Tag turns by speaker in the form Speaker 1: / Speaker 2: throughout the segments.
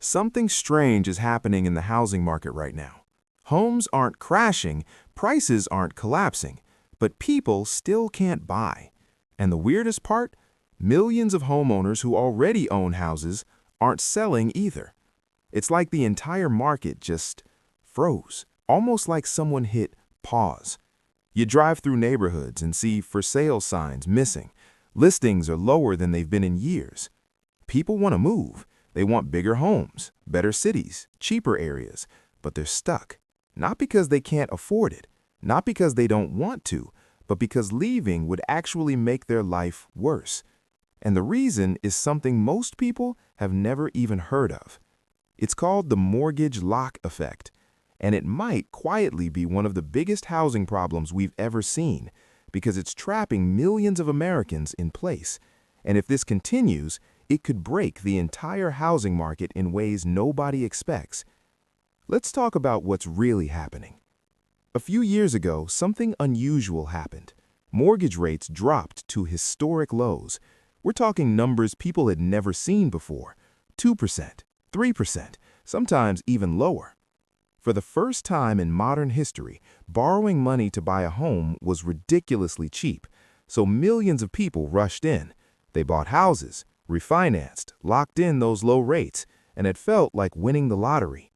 Speaker 1: Something strange is happening in the housing market right now. Homes aren't crashing, prices aren't collapsing, but people still can't buy. And the weirdest part? Millions of homeowners who already own houses aren't selling either. It's like the entire market just froze, almost like someone hit pause. You drive through neighborhoods and see for sale signs missing. Listings are lower than they've been in years. People want to move. They want bigger homes, better cities, cheaper areas, but they're stuck. Not because they can't afford it, not because they don't want to, but because leaving would actually make their life worse. And the reason is something most people have never even heard of. It's called the mortgage lock effect, and it might quietly be one of the biggest housing problems we've ever seen, because it's trapping millions of Americans in place. And if this continues, it could break the entire housing market in ways nobody expects. Let's talk about what's really happening. A few years ago, something unusual happened. Mortgage rates dropped to historic lows. We're talking numbers people had never seen before. 2%, 3%, sometimes even lower. For the first time in modern history, borrowing money to buy a home was ridiculously cheap, so millions of people rushed in. They bought houses, refinanced, locked in those low rates, and it felt like winning the lottery.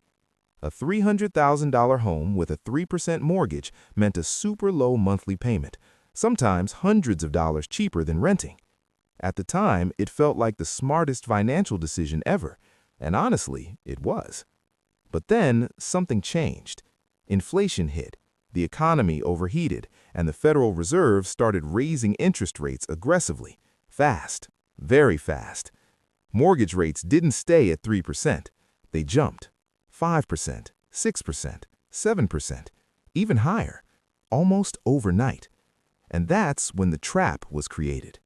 Speaker 1: A $300,000 home with a 3% mortgage meant a super low monthly payment, sometimes hundreds of dollars cheaper than renting. At the time, it felt like the smartest financial decision ever, and honestly, it was. But then, something changed. Inflation hit, the economy overheated, and the Federal Reserve started raising interest rates aggressively, fast, very fast. Mortgage rates didn't stay at 3%. They jumped. 5%, 6%, 7%, even higher, almost overnight. And that's when the trap was created.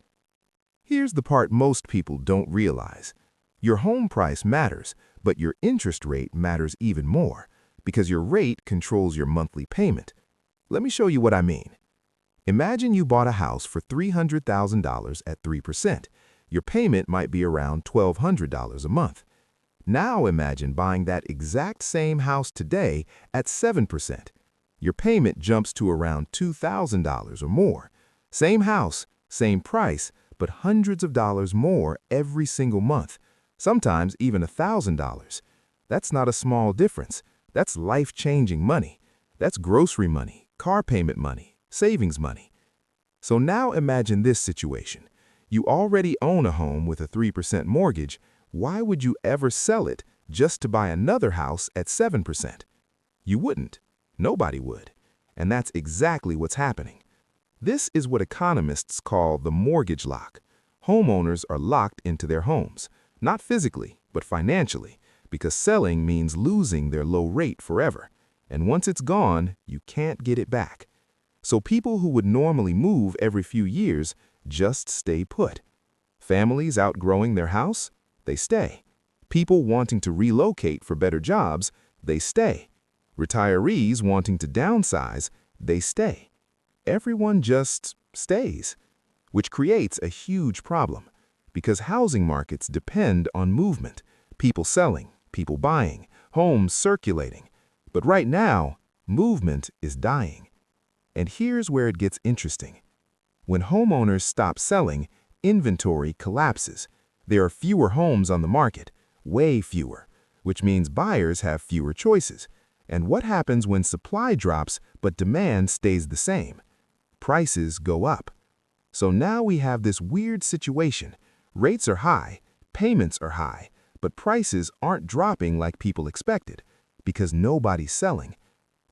Speaker 1: Here's the part most people don't realize. Your home price matters, but your interest rate matters even more, because your rate controls your monthly payment. Let me show you what I mean. Imagine you bought a house for $300,000 at 3%. Your payment might be around $1,200 a month. Now imagine buying that exact same house today at 7%. Your payment jumps to around $2,000 or more. Same house, same price, but hundreds of dollars more every single month, sometimes even $1,000. That's not a small difference. That's life-changing money. That's grocery money, car payment money, savings money. So now imagine this situation. You already own a home with a 3% mortgage. Why would you ever sell it just to buy another house at 7%? You wouldn't. Nobody would. And that's exactly what's happening. This is what economists call the mortgage lock. Homeowners are locked into their homes, not physically, but financially, because selling means losing their low rate forever. And once it's gone, you can't get it back. So people who would normally move every few years just stay put. Families outgrowing their house? They stay. People wanting to relocate for better jobs, they stay. Retirees wanting to downsize, they stay. Everyone just stays, which creates a huge problem because housing markets depend on movement, people selling, people buying, homes circulating. But right now, movement is dying. And here's where it gets interesting. When homeowners stop selling, inventory collapses. There are fewer homes on the market, way fewer, which means buyers have fewer choices. And what happens when supply drops but demand stays the same? Prices go up. So now we have this weird situation. Rates are high, payments are high, but prices aren't dropping like people expected because nobody's selling.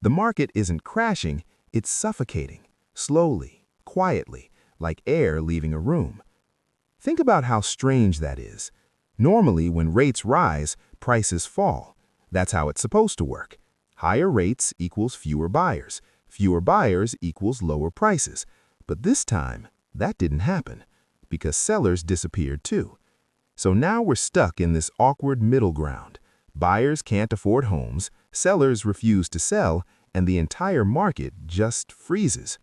Speaker 1: The market isn't crashing, it's suffocating, slowly, quietly, like air leaving a room. Think about how strange that is. Normally, when rates rise, prices fall. That's how it's supposed to work. Higher rates equals fewer buyers. Fewer buyers equals lower prices. But this time, that didn't happen because sellers disappeared too. So now we're stuck in this awkward middle ground. Buyers can't afford homes, sellers refuse to sell, and the entire market just freezes.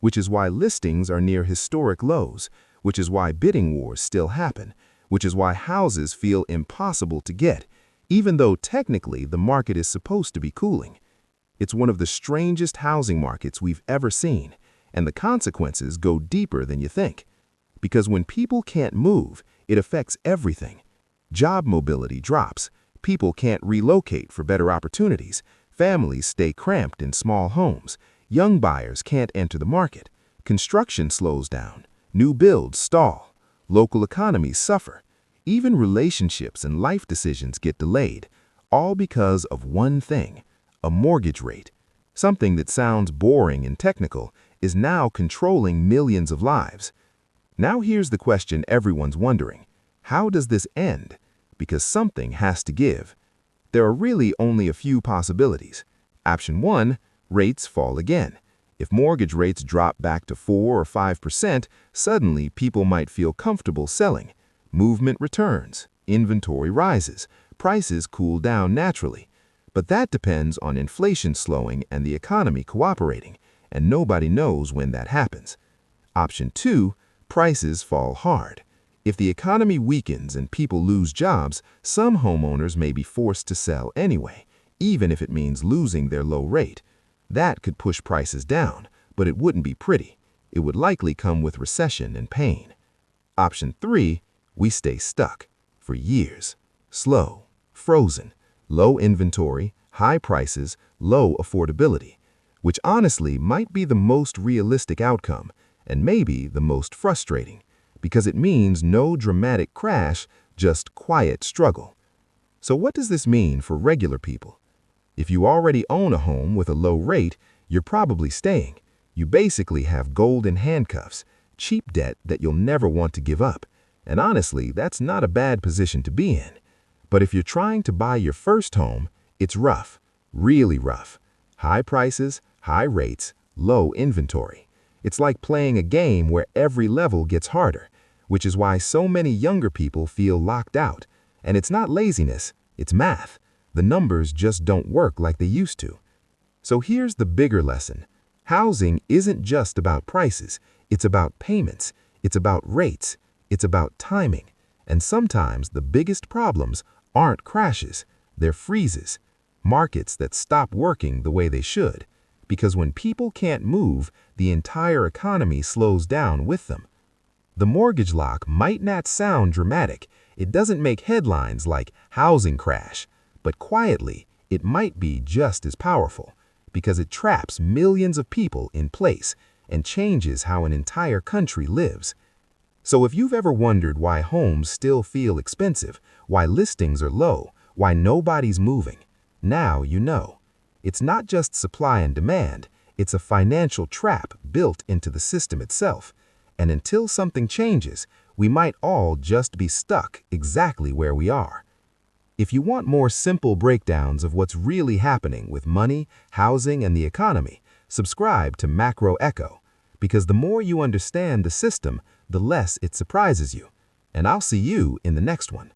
Speaker 1: Which is why listings are near historic lows, which is why bidding wars still happen, which is why houses feel impossible to get, even though technically the market is supposed to be cooling. It's one of the strangest housing markets we've ever seen, and the consequences go deeper than you think. Because when people can't move, it affects everything. Job mobility drops, people can't relocate for better opportunities, families stay cramped in small homes, young buyers can't enter the market, construction slows down, new builds stall, local economies suffer, even relationships and life decisions get delayed, all because of one thing: a mortgage rate. Something that sounds boring and technical is now controlling millions of lives. Now here's the question everyone's wondering: how does this end? Because something has to give. There are really only a few possibilities. Option 1, rates fall again. If mortgage rates drop back to 4 or 5%, suddenly people might feel comfortable selling. Movement returns, inventory rises, prices cool down naturally. But that depends on inflation slowing and the economy cooperating, and nobody knows when that happens. Option 2, prices fall hard. If the economy weakens and people lose jobs, some homeowners may be forced to sell anyway, even if it means losing their low rate. That could push prices down, but it wouldn't be pretty. It would likely come with recession and pain. Option 3, we stay stuck for years. Slow, frozen, low inventory, high prices, low affordability, which honestly might be the most realistic outcome and maybe the most frustrating, because it means no dramatic crash, just quiet struggle. So what does this mean for regular people? If you already own a home with a low rate, you're probably staying. You basically have golden handcuffs, cheap debt that you'll never want to give up. And honestly, that's not a bad position to be in. But if you're trying to buy your first home, it's rough, really rough. High prices, high rates, low inventory. It's like playing a game where every level gets harder, which is why so many younger people feel locked out. And it's not laziness, it's math. The numbers just don't work like they used to. So here's the bigger lesson. Housing isn't just about prices, it's about payments, it's about rates, it's about timing. And sometimes the biggest problems aren't crashes, they're freezes. Markets that stop working the way they should. Because when people can't move, the entire economy slows down with them. The mortgage lock might not sound dramatic. It doesn't make headlines like housing crash. But quietly, it might be just as powerful, because it traps millions of people in place and changes how an entire country lives. So if you've ever wondered why homes still feel expensive, why listings are low, why nobody's moving, now you know. It's not just supply and demand, it's a financial trap built into the system itself. And until something changes, we might all just be stuck exactly where we are. If you want more simple breakdowns of what's really happening with money, housing, and the economy, subscribe to MacroEcho, because the more you understand the system, the less it surprises you. And I'll see you in the next one.